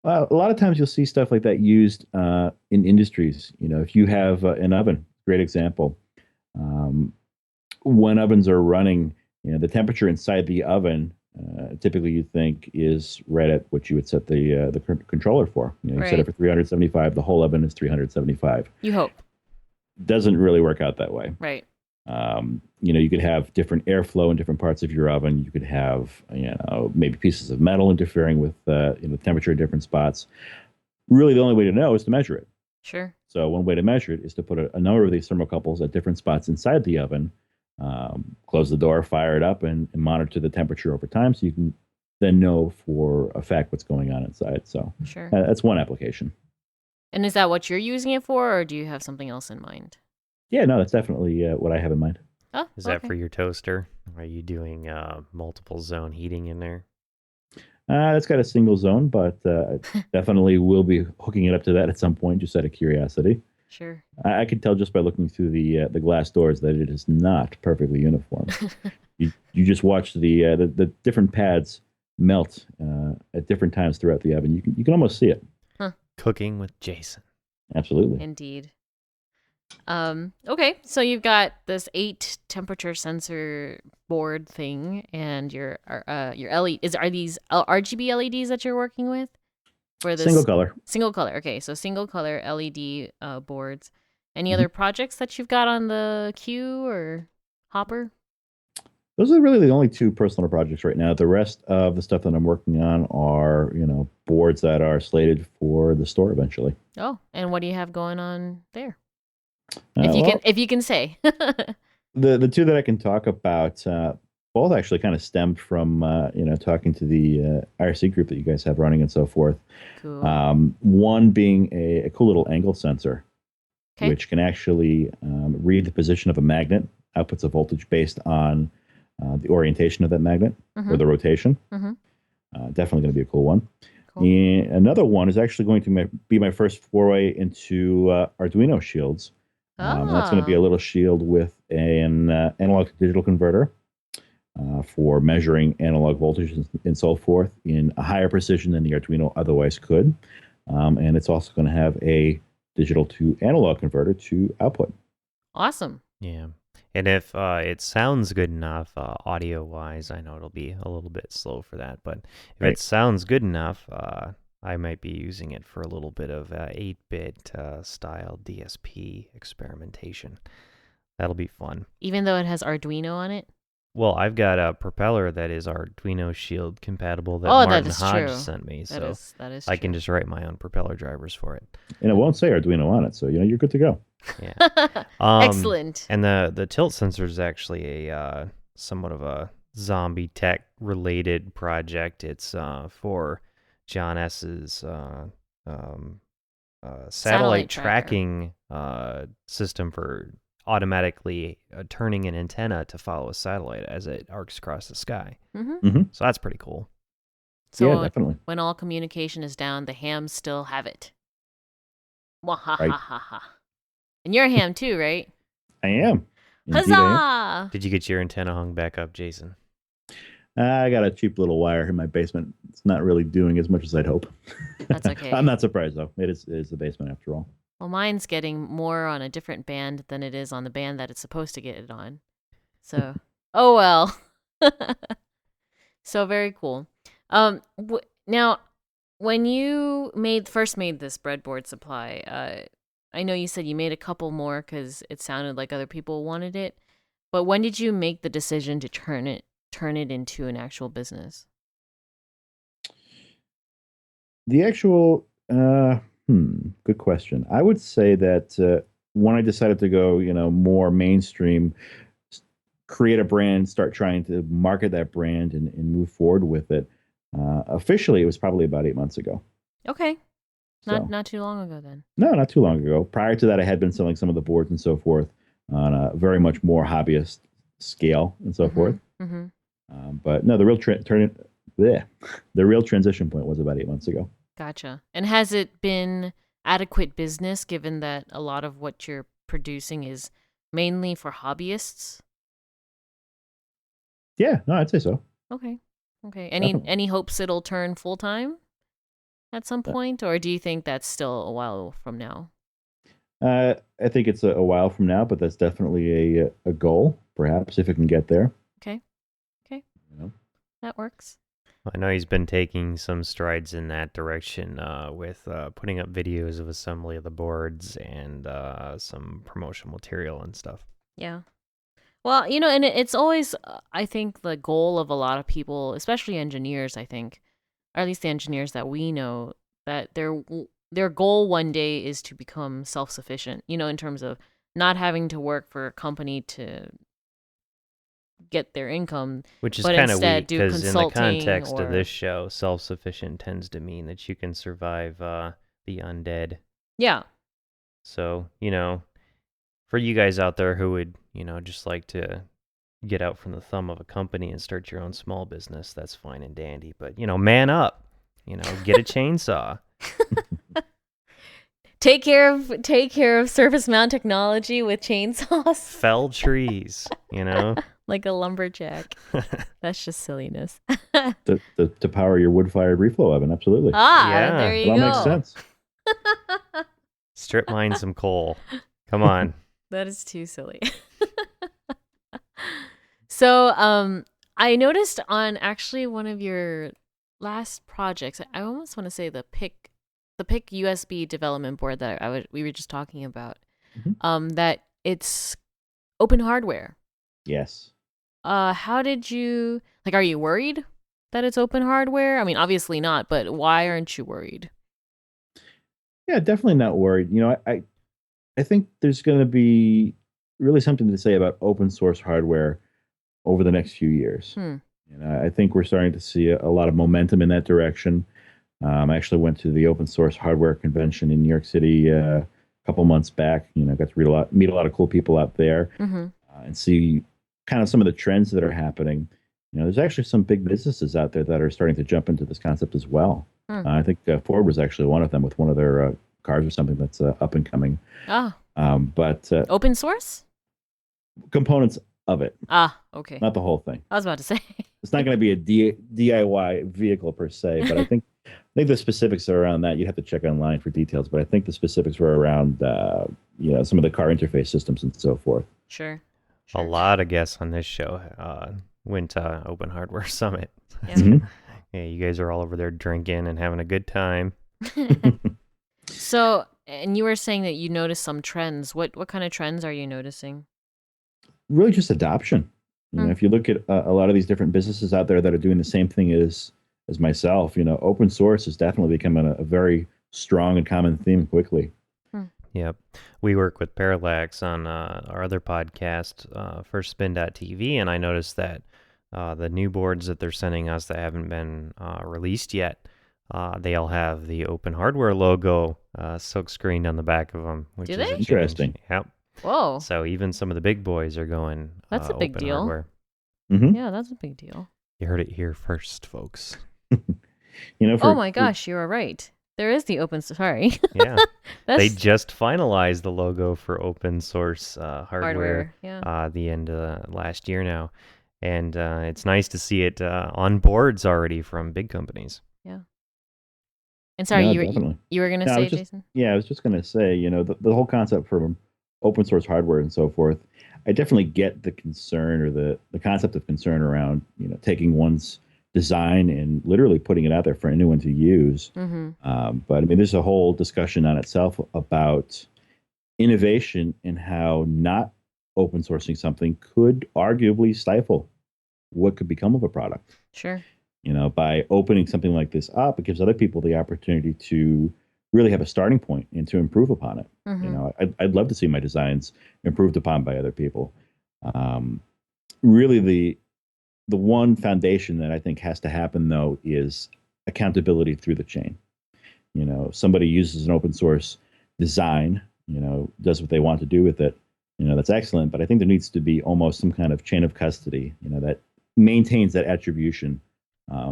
A lot of times you'll see stuff like that used in industries. If you have an oven, great example. When ovens are running, the temperature inside the oven, typically you think is right at what you would set the controller for. You set it for 375. The whole oven is 375. You hope. Doesn't really work out that way. Right. You could have different airflow in different parts of your oven. You could have, maybe pieces of metal interfering with, temperature in different spots. Really, the only way to know is to measure it. Sure. So one way to measure it is to put a number of these thermocouples at different spots inside the oven, close the door, fire it up, and monitor the temperature over time, so you can then know for a fact what's going on inside. So sure. That's one application. And is that what you're using it for, or do you have something else in mind? Yeah, no, that's definitely what I have in mind. Oh, is that for your toaster? Are you doing multiple zone heating in there? It's got a single zone, but definitely will be hooking it up to that at some point, just out of curiosity. Sure. I could tell just by looking through the glass doors that it is not perfectly uniform. you just watch the different pads melt at different times throughout the oven. You can almost see it. Huh. Cooking with Jayson. Absolutely. Indeed. Okay, so you've got this 8 temperature sensor board thing, and your LED. Are these RGB LEDs that you're working with? For this single color. Single color. Okay, so single color LED boards. Any other projects that you've got on the queue or hopper? Those are really the only 2 personal projects right now. The rest of the stuff that I'm working on are, boards that are slated for the store eventually. Oh, and what do you have going on there? If you can say. the 2 that I can talk about, both actually kind of stemmed from talking to the IRC group that you guys have running and so forth. Cool. One being a cool little angle sensor, which can actually read the position of a magnet, outputs a voltage based on the orientation of that magnet or the rotation. Definitely going to be a cool one. Cool. And another one is actually going to be my first foray into Arduino shields. That's going to be a little shield with an analog to digital converter for measuring analog voltages and so forth in a higher precision than the Arduino otherwise could. And it's also going to have a digital to analog converter to output. Awesome. Yeah. And if it sounds good enough, audio-wise, I know it'll be a little bit slow for that, but if it sounds good enough, I might be using it for a little bit of 8-bit style DSP experimentation. That'll be fun. Even though it has Arduino on it? Well, I've got a propeller that is Arduino Shield compatible that Martin Hodge sent me, that is I can just write my own propeller drivers for it. And it won't say Arduino on it, so you're good to go. Yeah. Excellent. And the tilt sensor is actually a somewhat of a ZombieTech related project. It's for John S.'s satellite tracking system for automatically turning an antenna to follow a satellite as it arcs across the sky. Mm-hmm. So that's pretty cool. So Yeah, definitely. when all communication is down, the hams still have it. Wahahaha. And you're a ham too, right? I am. Indeed, I am. Huzzah! Did you get your antenna hung back up, Jayson? I got a cheap little wire in my basement. It's not really doing as much as I'd hope. That's okay. I'm not surprised though. It is the basement after all. Well, mine's getting more on a different band than it is on the band that it's supposed to get it on. So, oh well. So very cool. Now, when you first made this breadboard supply, I know you said you made a couple more because it sounded like other people wanted it. But when did you make the decision to turn it into an actual business? The actual, good question. I would say that when I decided to go, more mainstream, create a brand, start trying to market that brand and move forward with it. Officially, it was probably about 8 months ago. Okay. So, Not too long ago then. no, not too long ago. Prior to that, I had been selling some of the boards and so forth on a very much more hobbyist scale and so forth. Mm-hmm. But no, the real transition point was about 8 months ago. Gotcha. And has it been adequate business given that a lot of what you're producing is mainly for hobbyists? Yeah, no, I'd say so. Okay. Definitely. Any hopes it'll turn full time at some point, or do you think that's still a while from now? I think it's a while from now, but that's definitely a goal, perhaps, if it can get there. Okay. That works. I know he's been taking some strides in that direction with putting up videos of assembly of the boards and some promotional material and stuff. Yeah. Well, and it's always, I think, the goal of a lot of people, especially engineers, I think, or at least the engineers that we know, that their goal one day is to become self-sufficient, in terms of not having to work for a company to get their income, which is but kind of instead weak do because in the consulting context or... of this show, self-sufficient tends to mean that you can survive the undead. Yeah. So, for you guys out there who would, just like to get out from the thumb of a company and start your own small business, that's fine and dandy. But, man up, get a chainsaw. Take care of surface mount technology with chainsaws. Fell trees, Like a lumberjack. That's just silliness. to power your wood-fired reflow oven, absolutely. Yeah. There you It all go. makes sense. Strip mine some coal. Come on. That is too silly. So, I noticed on actually one of your last projects, I almost want to say the PIC USB development board that we were just talking about, that it's open hardware. Yes. How did you, are you worried that it's open hardware? I mean, obviously not, but why aren't you worried? Yeah, definitely not worried. I think there's going to be really something to say about open source hardware over the next few years. I think we're starting to see a lot of momentum in that direction. I actually went to the open source hardware convention in New York City a couple months back. Got to meet a lot of cool people out there and see kind of some of the trends that are happening. There's actually some big businesses out there that are starting to jump into this concept as well. I think Ford was actually one of them with one of their cars or something that's up and coming. But open source components of it. Okay. Not the whole thing. I was about to say. It's not going to be a DIY vehicle per se, but I think the specifics are around that. You'd have to check online for details, but I think the specifics were around some of the car interface systems and so forth. Sure. A lot of guests on this show went to Open Hardware Summit. Yeah. Yeah, you guys are all over there drinking and having a good time. So, and you were saying that you noticed some trends. What kind of trends are you noticing? Really just adoption. If you look at a lot of these different businesses out there that are doing the same thing as myself, open source has definitely become a very strong and common theme quickly. Yep. We work with Parallax on our other podcast, FirstSpin.tv, and I noticed that the new boards that they're sending us that haven't been released yet, they all have the open hardware logo silk screened on the back of them. Which Do is they? a change. Interesting. Yep. Whoa, So even some of the big boys are going that's a big open deal. hardware. Hmm. Yeah, that's a big deal. You heard it here first, folks. You know, Oh my gosh, you are right. There is the open. Sorry. Yeah. They That's just finalized the logo for open source hardware Yeah. the end of last year now. And it's nice to see it on boards already from big companies. Yeah. And sorry, no, you were definitely. you were gonna No, I say, was just Jason? yeah, I was just gonna say, the whole concept for open source hardware and so forth. I definitely get the concern or the concept of concern around taking one's design and literally putting it out there for anyone to use. Mm-hmm. But I mean, there's a whole discussion on itself about innovation and how not open sourcing something could arguably stifle what could become of a product. Sure. By opening something like this up, it gives other people the opportunity to really have a starting point and to improve upon it. Mm-hmm. I'd love to see my designs improved upon by other people. Really, the one foundation that I think has to happen though is accountability through the chain. Somebody uses an open source design, does what they want to do with it. That's excellent, but I think there needs to be almost some kind of chain of custody, that maintains that attribution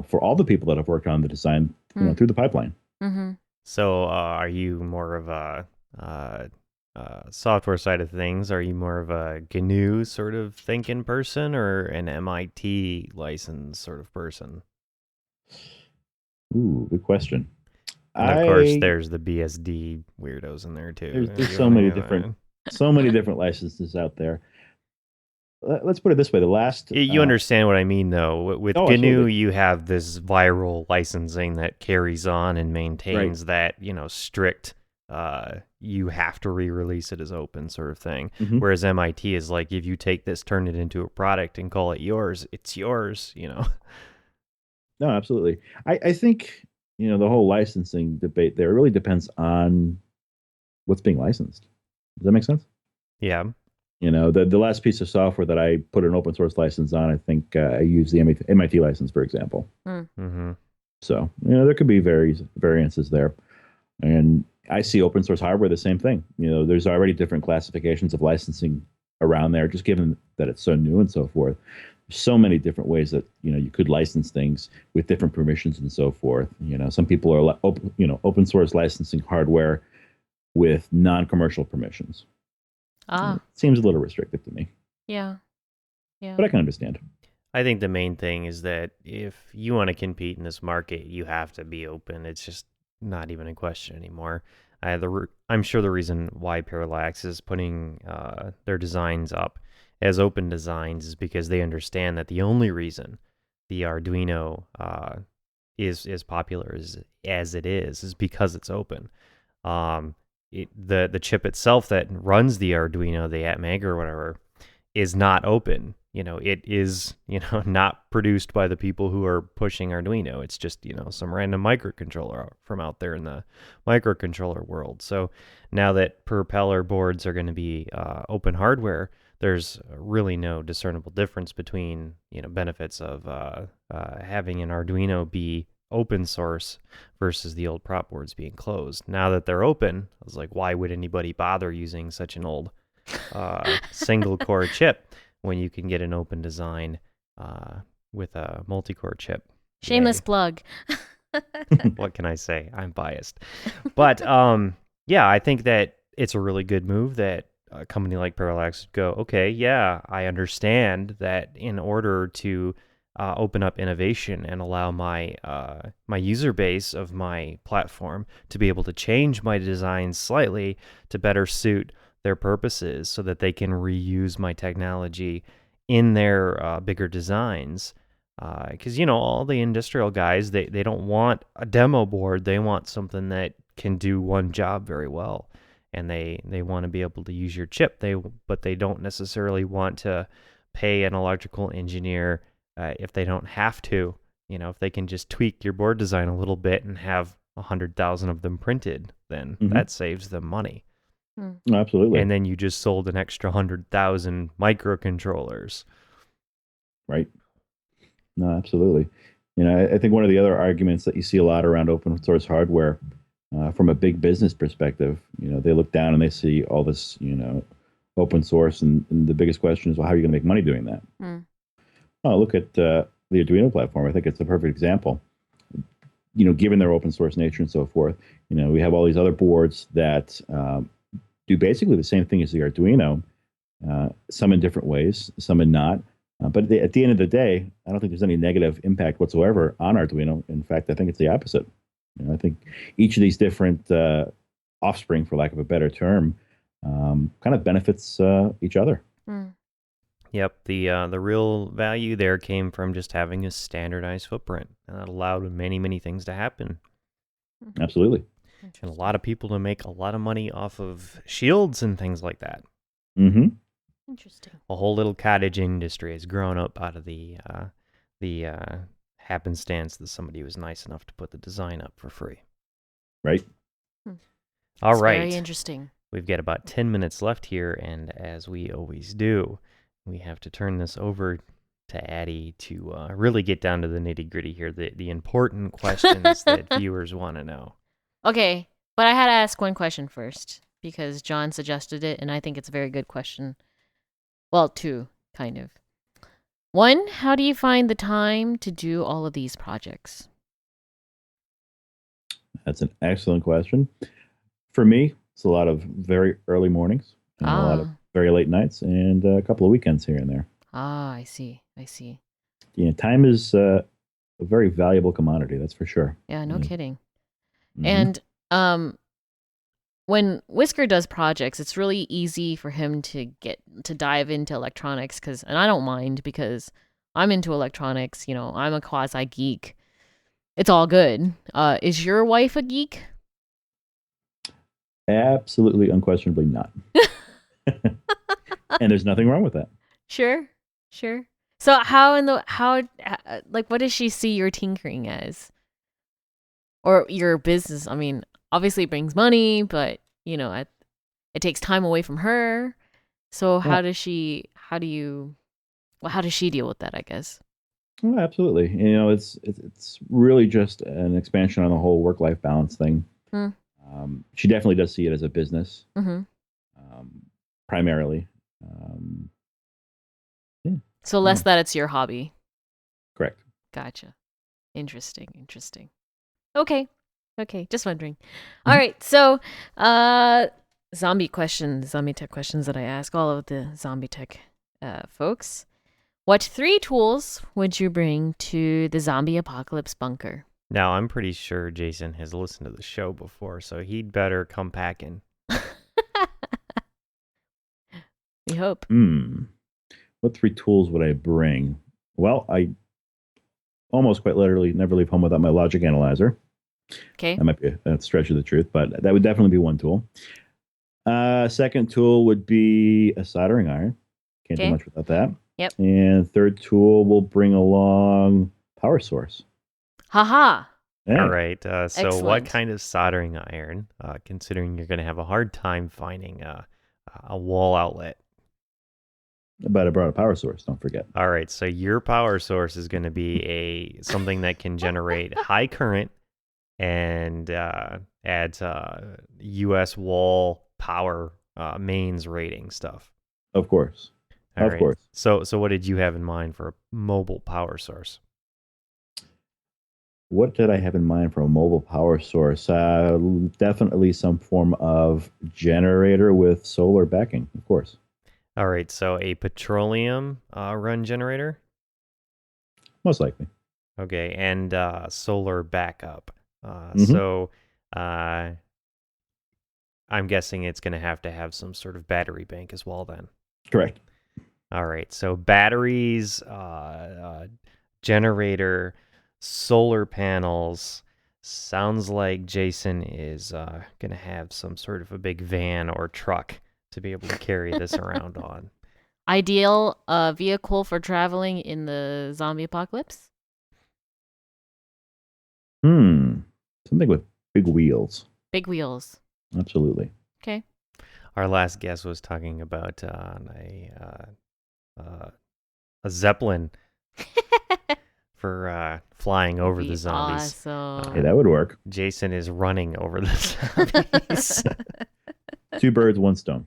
for all the people that have worked on the design, through the pipeline. Mm-hmm. So are you more of a software side of things? Are you more of a GNU sort of thinking person or an MIT license sort of person? Ooh, good question. And of course, there's the BSD weirdos in there too. There's You so wanna many get different so many different licenses out there. Let's put it this way: the last You understand what I mean, though. With oh, GNU, absolutely. you have this viral licensing that carries on and maintains that strict. You have to re-release it as open sort of thing. Mhm. Whereas MIT is like, if you take this, turn it into a product, and call it yours, it's yours. No, absolutely. I think the whole licensing debate there really depends on what's being licensed. Does that make sense? Yeah. The last piece of software that I put an open source license on, I think I used the MIT license, for example. Mm-hmm. So there could be variances there, and I see open source hardware the same thing. There's already different classifications of licensing around there, just given that it's so new and so forth. So many different ways that you could license things with different permissions and so forth. Some people are open source licensing hardware with non-commercial permissions. Ah. It seems a little restrictive to me, Yeah. Yeah. but I can understand. I think the main thing is that if you want to compete in this market, you have to be open. It's just not even a question anymore. I'm sure the reason why Parallax is putting their designs up as open designs is because they understand that the only reason the Arduino is as popular as it is because it's open. The chip itself that runs the Arduino, the Atmega or whatever, is not open. It is, not produced by the people who are pushing Arduino. It's just, some random microcontroller from out there in the microcontroller world. So now that propeller boards are going to be open hardware, there's really no discernible difference between, benefits of having an Arduino be open source versus the old prop boards being closed. Now that they're open, I was like, why would anybody bother using such an old single core chip when you can get an open design with a multi-core chip? Shameless Yay. plug. What can I say? I'm biased. But yeah, I think that it's a really good move that a company like Parallax would go, okay, yeah, I understand that in order to open up innovation and allow my my user base of my platform to be able to change my designs slightly to better suit their purposes so that they can reuse my technology in their bigger designs. Because, all the industrial guys, they don't want a demo board. They want something that can do one job very well. And they want to be able to use your chip. But they don't necessarily want to pay an electrical engineer if they don't have to. If they can just tweak your board design a little bit and have 100,000 of them printed, then that saves them money. Absolutely. And then you just sold an extra 100,000 microcontrollers. Right. No, absolutely. I think one of the other arguments that you see a lot around open source hardware, from a big business perspective, they look down and they see all this, open source, and the biggest question is, well, how are you going to make money doing that? Mm. Oh, look at the Arduino platform. I think it's a perfect example. Given their open source nature and so forth, we have all these other boards that do basically the same thing as the Arduino, some in different ways, some in not. But at the end of the day, I don't think there's any negative impact whatsoever on Arduino. In fact, I think it's the opposite. I think each of these different offspring, for lack of a better term, kind of benefits each other. Mm. Yep, the real value there came from just having a standardized footprint, and that allowed many, many things to happen. Absolutely. And a lot of people to make a lot of money off of shields and things like that. Mm-hmm. Interesting. A whole little cottage industry has grown up out of the happenstance that somebody was nice enough to put the design up for free. Right. All That's right. Very interesting. We've got about 10 minutes left here, and as we always do, we have to turn this over to Addie to really get down to the nitty-gritty here, the important questions that viewers want to know. Okay, but I had to ask one question first because John suggested it, and I think it's a very good question. Well, two, kind of. One, how do you find the time to do all of these projects? That's an excellent question. For me, it's a lot of very early mornings and a lot of very late nights and a couple of weekends here and there. I see. Time is a very valuable commodity, that's for sure. Yeah, no kidding. Mm-hmm. And when Whisker does projects, it's really easy for him to dive into electronics and I don't mind because I'm into electronics. I'm a quasi geek. It's all good. Is your wife a geek? Absolutely, unquestionably not. And there's nothing wrong with that. Sure. So what does she see your tinkering as? Or your business? I mean, obviously it brings money, but it takes time away from her. So how does she deal with that, I guess? Well, absolutely. It's really just an expansion on the whole work-life balance thing. She definitely does see it as a business, primarily. So less that it's your hobby. Correct. Gotcha. Interesting. Okay, just wondering. All right, so ZombieTech questions that I ask all of the ZombieTech folks. What 3 tools would you bring to the zombie apocalypse bunker? Now, I'm pretty sure Jayson has listened to the show before, so he'd better come packing. We hope. What 3 tools would I bring? Well, I almost quite literally never leave home without my logic analyzer. Okay. That might be a stretch of the truth, but that would definitely be one tool. Second tool would be a soldering iron. Can't do much without that. Yep. And third tool will bring along power source. Haha. Yeah. All right. So Excellent. what kind of soldering iron, considering you're going to have a hard time finding a wall outlet? But I brought a power source, don't forget. All right. So your power source is going to be something that can generate high current and adds U.S. wall power mains rating stuff. Of course. All of right. course. So what did you have in mind for a mobile power source? What did I have in mind for a mobile power source? Definitely some form of generator with solar backing, of course. All right. So a petroleum run generator? Most likely. Okay. And solar backup. Mm-hmm. So I'm guessing it's going to have some sort of battery bank as well then. Correct. All right. So batteries, generator, solar panels. Sounds like Jayson is going to have some sort of a big van or truck to be able to carry this around on. Ideal vehicle for traveling in the zombie apocalypse? Something with big wheels. Big wheels. Absolutely. Okay. Our last guest was talking about a Zeppelin for flying over the zombies. Awesome. Hey, that would work. Jayson is running over the zombies. 2 birds, 1 stone.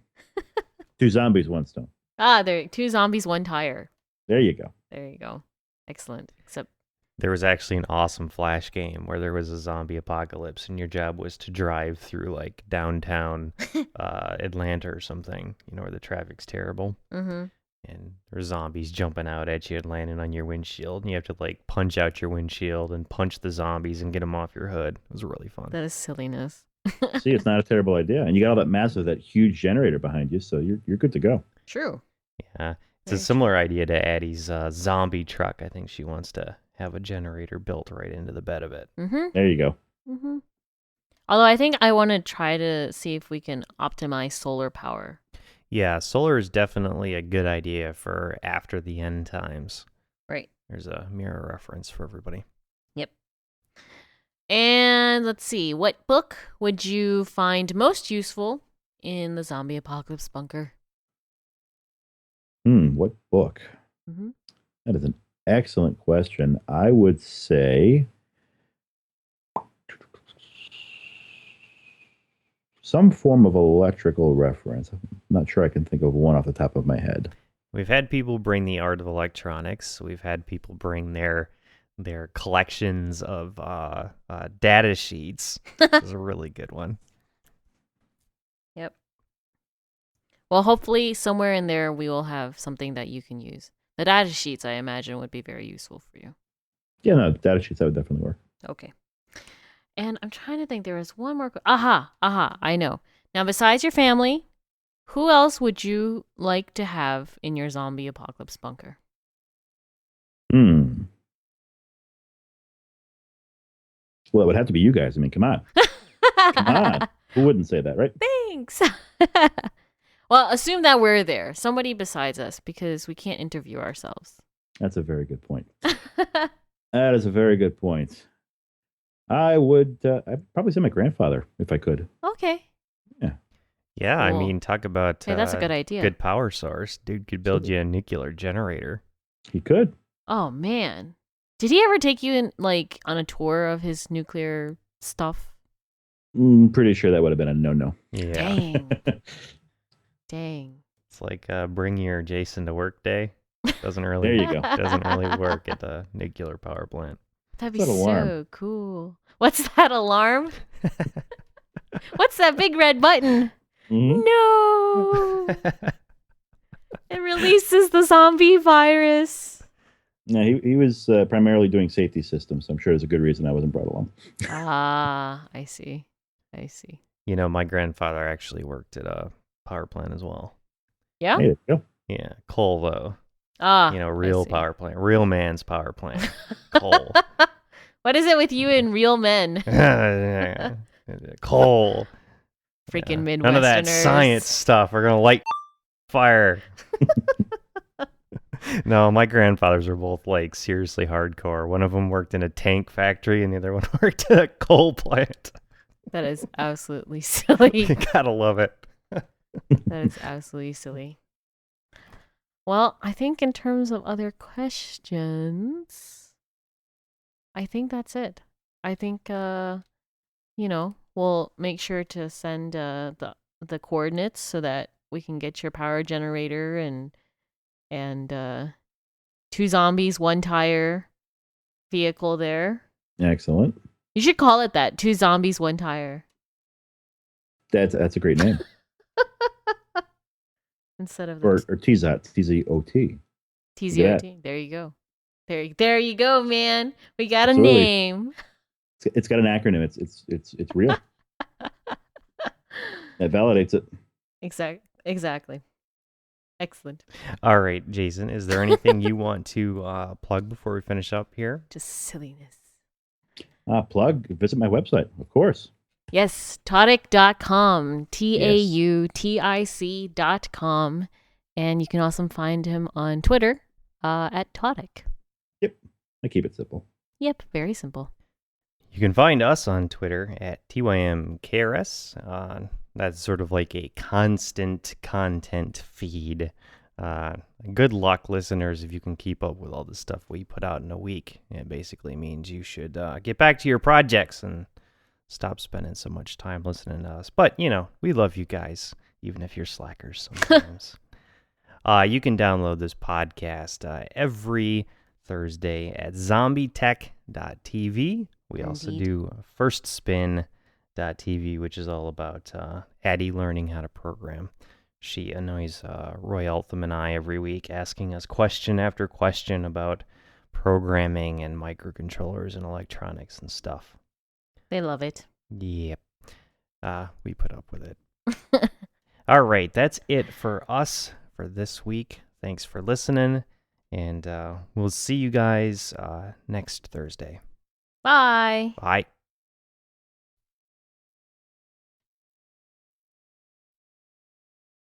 2 zombies, 1 stone. There 2 zombies, 1 tire. There you go. There you go. Excellent. Except There was actually an awesome Flash game where there was a zombie apocalypse, and your job was to drive through like downtown Atlanta or something, where the traffic's terrible. mm-hmm. And there's zombies jumping out at you and landing on your windshield, and you have to like punch out your windshield and punch the zombies and get them off your hood. It was really fun. That is silliness. See, it's not a terrible idea. And you got all that huge generator behind you, so you're good to go. True. Yeah. It's Very a similar idea to Addie's zombie truck. I think she wants to have a generator built right into the bed of it. Mm-hmm. There you go. Mm-hmm. Although I think I want to try to see if we can optimize solar power. Yeah, solar is definitely a good idea for after the end times. Right. There's a mirror reference for everybody. Yep. And let's see, what book would you find most useful in the zombie apocalypse bunker? What book? Mm-hmm. That is an excellent question. I would say some form of electrical reference. I'm not sure I can think of one off the top of my head. We've had people bring the art of electronics. We've had people bring their collections of data sheets. This is a really good one. Yep. Well, hopefully somewhere in there we will have something that you can use. The data sheets, I imagine, would be very useful for you. Yeah, no, data sheets, that would definitely work. Okay. And I'm trying to think, there was one more. Aha, I know. Now, besides your family, who else would you like to have in your zombie apocalypse bunker? Well, it would have to be you guys. I mean, come on. Come on. Who wouldn't say that, right? Thanks. Well, assume that we're there. Somebody besides us, because we can't interview ourselves. That's a very good point. That is a very good point. I would I'd probably say my grandfather, if I could. Okay. Yeah, I Cool. mean, talk about Hey, that's a good idea. good power source. Dude could build you a nuclear generator. He could. Oh, man. Did he ever take you in, like, on a tour of his nuclear stuff? Pretty sure that would have been a no-no. Yeah. Dang. Dang. It's like bring your Jayson to work day. Doesn't really There you go. doesn't really work at the nuclear power plant. That'd be What's that so alarm? cool. What's that alarm? What's that big red button? Mhm. No. It releases the zombie virus. No, he was primarily doing safety systems, so I'm sure there's a good reason I wasn't brought along. I see. My grandfather actually worked at a power plant as well. Yeah? Hey, there you go. Yeah, coal though. I Real see. power plant, real man's power plant. Coal. What is it with you and real men? Coal. Freaking Midwesterners. None of that science stuff. We're gonna light fire. No, my grandfathers were both like seriously hardcore. One of them worked in a tank factory, and the other one worked at a coal plant. That is absolutely silly. You gotta love it. That is absolutely silly. Well, I think in terms of other questions, I think that's it. I think, we'll make sure to send the coordinates so that we can get your power generator and 2 zombies, 1 tire vehicle there. Excellent. You should call it that. 2 zombies, 1 tire. That's a great name. Instead of or the TZOT, TZOT. TZOT. There you go. There you go, man. We got Absolutely. a name. It's got an acronym. It's real. That validates it. Exactly. Excellent. All right, Jayson, is there anything you want to plug before we finish up here? Just silliness. Plug. Visit my website, of course. Yes, Tautic.com. Tautic.com. And you can also find him on Twitter at Tautic. Yep. I keep it simple. Yep, very simple. You can find us on Twitter at tymkrs. That's sort of like a constant content feed. Good luck, listeners, if you can keep up with all the stuff we put out in a week. It basically means you should get back to your projects and stop spending so much time listening to us. But, we love you guys, even if you're slackers sometimes. You can download this podcast every Thursday at ZombieTech.tv. We also Indeed. do FirstSpin.tv, which is all about Addie learning how to program. She annoys Roy Altham and I every week, asking us question after question about programming and microcontrollers and electronics and stuff. They love it. Yep. We put up with it. All right, that's it for us for this week. Thanks for listening, and we'll see you guys next Thursday. Bye. Bye.